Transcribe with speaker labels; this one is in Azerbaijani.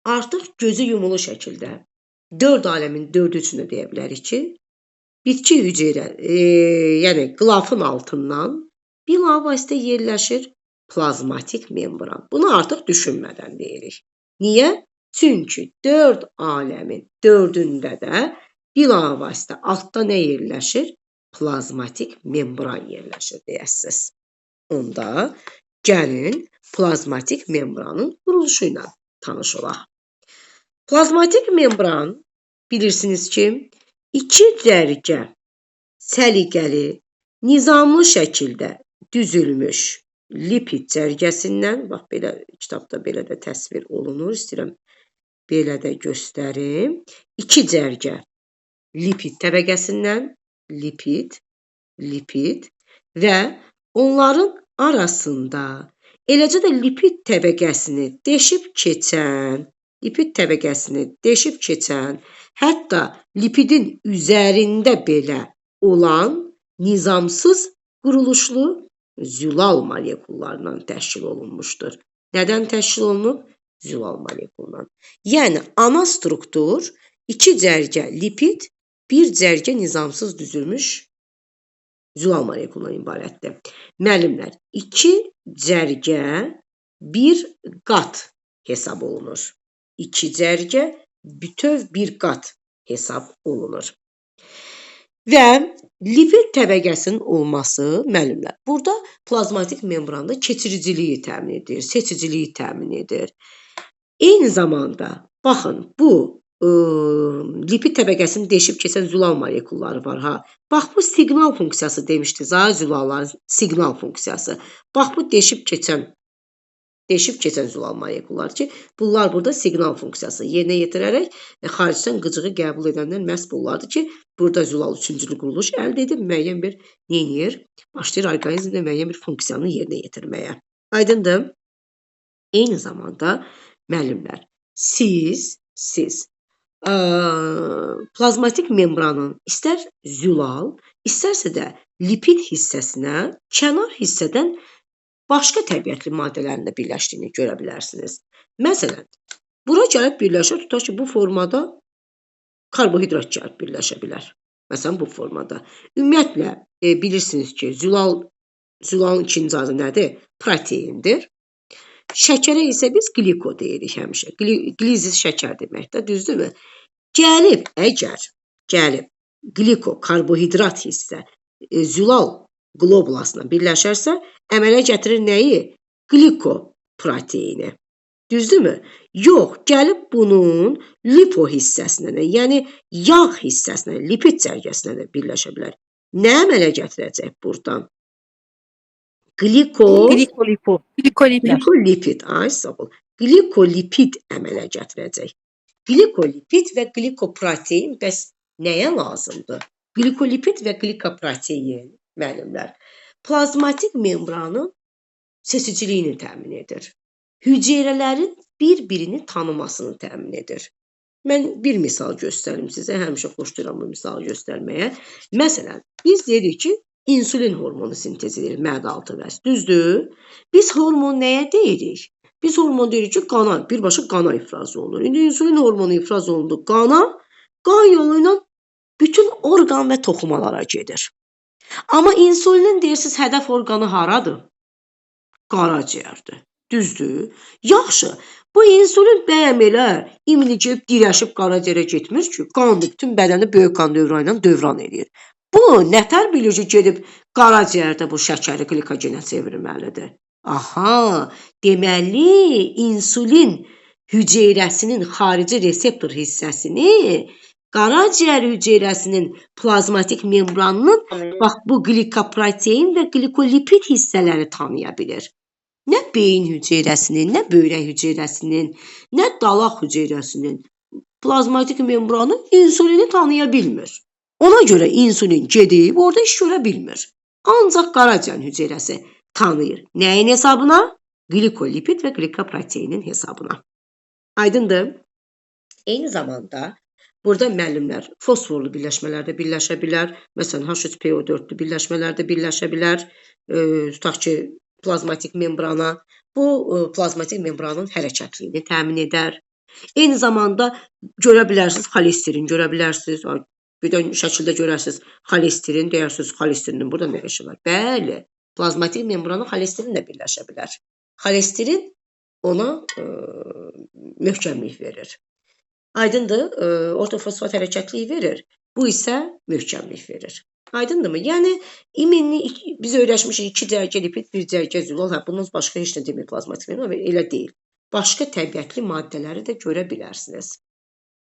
Speaker 1: artıq gözü yumulu şəkildə 4 aləmin 4 üçünü deyə bilərik ki, bitki hüceyrə, yəni qılafın altından bilavasitə yerləşir plazmatik membran. Bunu artıq düşünmədən deyirik. Niyə? Çünki 4 aləmin 4-ündə də bilavasitə altda nə yerləşir? Plazmatik membran yerləşir deyəsiniz. Onda gəlin plazmatik membranın quruluşu ilə tanış olaq. Plazmatik membran bilirsiniz ki, 2 cərgə səliqəli, nizamlı şəkildə düzülmüş lipid cərgəsindən, bax belə kitabda belə də təsvir olunur, istəyirəm belə də göstərim. 2 cərgə lipid təbəqəsindən, lipid və onların arasında eləcə də lipid təbəqəsini deşib keçən, hətta lipidin üzərində belə olan nizamsız quruluşlu zülal molekullarından təşkil olunmuşdur. Nədən təşkil olunub? Zülal molekulundan. Yəni, ana struktur 2 cərgə lipid, 1 cərgə nizamsız düzülmüş zülal molekulundan ibarətdir. Müəllimlər, 2 cərgə 1 qat hesab olunur. 2 cərgə bütöv 1 qat hesab olunur. Və lipid təbəqəsinin olması, müəllimlər, burada plazmatik membranda keçiriciliyi təmin edir, seçiciliyi təmin edir. Eyni zamanda, baxın, bu lipid təbəqəsini deşib keçən zülal molekulları var. Ha. Bax, bu siqnal funksiyası demişdik, zülalların siqnal funksiyası. Bax, bu deşib keçən zülal molekulları ki, bunlar burada siqnal funksiyası yerinə yetirərək xaricdən qıcığı qəbul edənlər məhz bunlardır ki, burada zülal üçüncülü quruluş əldə edib müəyyən bir neynir? Başlayır orqanizmdə müəyyən bir funksiyanı yerinə yetirməyə. Aydındır? Eyni zamanda, müəllimlər, siz plazmatik membranın istər zülal, istərsə də lipid hissəsinə kənar hissədən başqa təbiətli maddələrin də birləşdiyini görə bilərsiniz. Məsələn, bura gəlib birləşir, tutaq ki, bu formada karbohidrat gəlib birləşə bilər. Məsələn, bu formada. Ümumiyyətlə, bilirsiniz ki, zülalın ikinci adı nədir? Proteindir. Şəkərə isə biz qliko deyirik həmişə. Glizis şəkər deməkdir, düzdürmü? Əgər qliko, karbohidrat hissə zülal qlobulasına birləşərsə, əmələ gətirir nəyi? Glikoproteini. Düzdürmü? Yox, gəlib bunun lipo hissəsinə, yəni yağ hissəsinə, lipid cərgəsinə də birləşə bilər. Nə əmələ gətirəcək buradan? Glikolipid əmələ gətirəcək. Glikolipid və glikoprotein bəs nəyə lazımdır? Glikolipid və glikoprotein, müəllimlər, plazmatik membranın seçiciliyini təmin edir. Hüceyrələrin bir-birini tanımasını təmin edir. Mən bir misal göstərim sizə, həmişə xoşlayıram bu misalı göstərməyə. Məsələn, biz dedik ki, insulin hormonu sintez edir mədə-altı vəz, düzdür? Biz hormon nəyə deyirik? Biz hormon deyirik ki, qana, birbaşa qana ifraz olunur. İndi insulin hormonu ifraz olundu qana, qan yolu ilə bütün orqan və toxumalara gedir. Amma insulinin deyirsiniz, hədəf orqanı haradır? Qaraciyərdir, düzdür? Yaxşı, bu insulin bəyəm elə imlicib, dirəşib qaraciyərə getmir ki, qan bütün bədəni böyük qan dövranı ilə dövran edir. Bu, nətər bilir ki, gedib qaraciyərdə bu şəkəri glikogenə çevirməlidir? Aha, deməli, insulin hüceyrəsinin xarici reseptor hissəsini qaraciyər hüceyrəsinin plazmatik membranının bax bu glikoprotein və glikolipid hissələri tanıya bilir. Nə beyin hüceyrəsinin, nə böyrək hüceyrəsinin, nə dalaq hüceyrəsinin plazmatik membranı insulini tanıya bilmir. Ona görə insulin gedib, orada iş görə bilmir. Ancaq qaraciyər hüceyrəsi tanıyır. Nəyin hesabına? Glikolipid və glikoproteinin hesabına. Aydındır? Eyni zamanda burada müəllimlər fosforlu birləşmələrdə birləşə bilər. Məsələn, H3PO4-lü birləşmələrdə birləşə bilər. Tutaq ki, plazmatik membrana. Bu plazmatik membranın hərəkətliyini təmin edər. Eyni zamanda görə bilərsiniz xolesterin, görə bilərsiniz, bir də şəkildə görərsiniz xolesterin, deyirsiniz xolesterinin burada nə işi var? Bəli, plazmatik membranla xolesterin də birləşə bilər. Xolesterin ona möhkəmlik verir. Aydındır, ortofosfat hərəkətliyi verir. Bu isə möhkəmlik verir. Aydındırmı? Yəni biz öyrəşmişik 2 cərgə lipid, 1 cərgə zülol. Bundan başqa heç nə demir plazmatik membran, elə deyil. Başqa təbiətli maddələri də görə bilərsiniz.